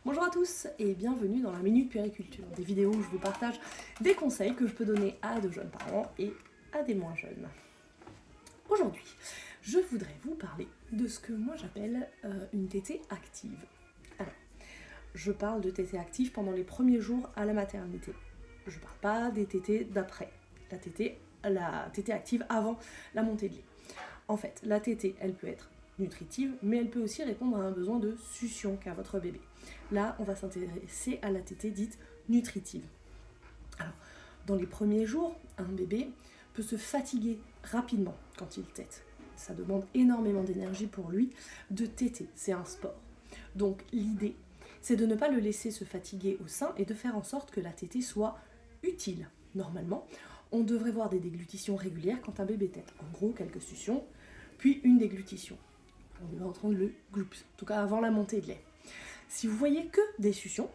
Bonjour à tous et bienvenue dans la Minute Puériculture, des vidéos où je vous partage des conseils que je peux donner à de jeunes parents et à des moins jeunes. Aujourd'hui, je voudrais vous parler de ce que moi j'appelle une tétée active. Alors, je parle de tétée active pendant les premiers jours à la maternité. Je ne parle pas des tétées d'après, la tétée active avant la montée de lait. En fait, la tétée, elle peut être nutritive, mais elle peut aussi répondre à un besoin de succion qu'a votre bébé. Là, on va s'intéresser à la tétée dite nutritive. Alors, dans les premiers jours, un bébé peut se fatiguer rapidement quand il tète. Ça demande énormément d'énergie pour lui de téter, c'est un sport. Donc l'idée, c'est de ne pas le laisser se fatiguer au sein et de faire en sorte que la tétée soit utile. Normalement, on devrait voir des déglutitions régulières quand un bébé tète. En gros, quelques suctions, puis une déglutition. On va entendre le gloups, en tout cas avant la montée de lait. Si vous voyez que des suctions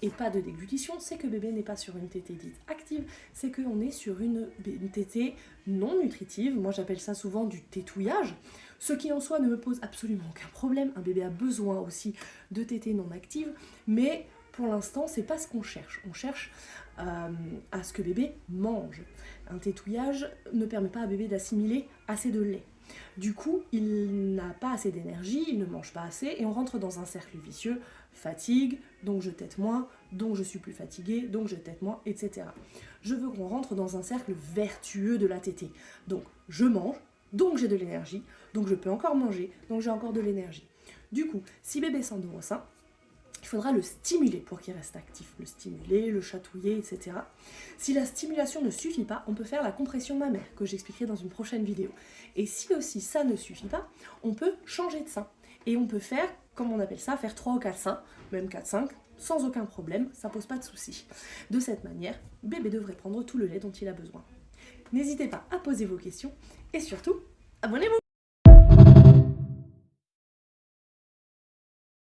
et pas de déglutition, c'est que bébé n'est pas sur une tétée dite active, c'est qu'on est sur une tétée non nutritive. Moi j'appelle ça souvent du tétouillage, ce qui en soi ne me pose absolument aucun problème. Un bébé a besoin aussi de tétée non active, mais pour l'instant c'est pas ce qu'on cherche. On cherche à ce que bébé mange. Un tétouillage ne permet pas à bébé d'assimiler assez de lait. Du coup, il n'a pas assez d'énergie, il ne mange pas assez et on rentre dans un cercle vicieux, fatigue, donc je tète moins, donc je suis plus fatiguée, donc je tète moins, etc. Je veux qu'on rentre dans un cercle vertueux de la tétée. Donc je mange, donc j'ai de l'énergie, donc je peux encore manger, donc j'ai encore de l'énergie. Du coup, si bébé s'endort au sein, il faudra le stimuler pour qu'il reste actif, le stimuler, le chatouiller, etc. Si la stimulation ne suffit pas, on peut faire la compression mammaire, que j'expliquerai dans une prochaine vidéo. Et si aussi ça ne suffit pas, on peut changer de sein. Et on peut faire, comme on appelle ça, faire 3 ou 4 seins, même 4-5, sans aucun problème, ça pose pas de souci. De cette manière, bébé devrait prendre tout le lait dont il a besoin. N'hésitez pas à poser vos questions, et surtout, abonnez-vous!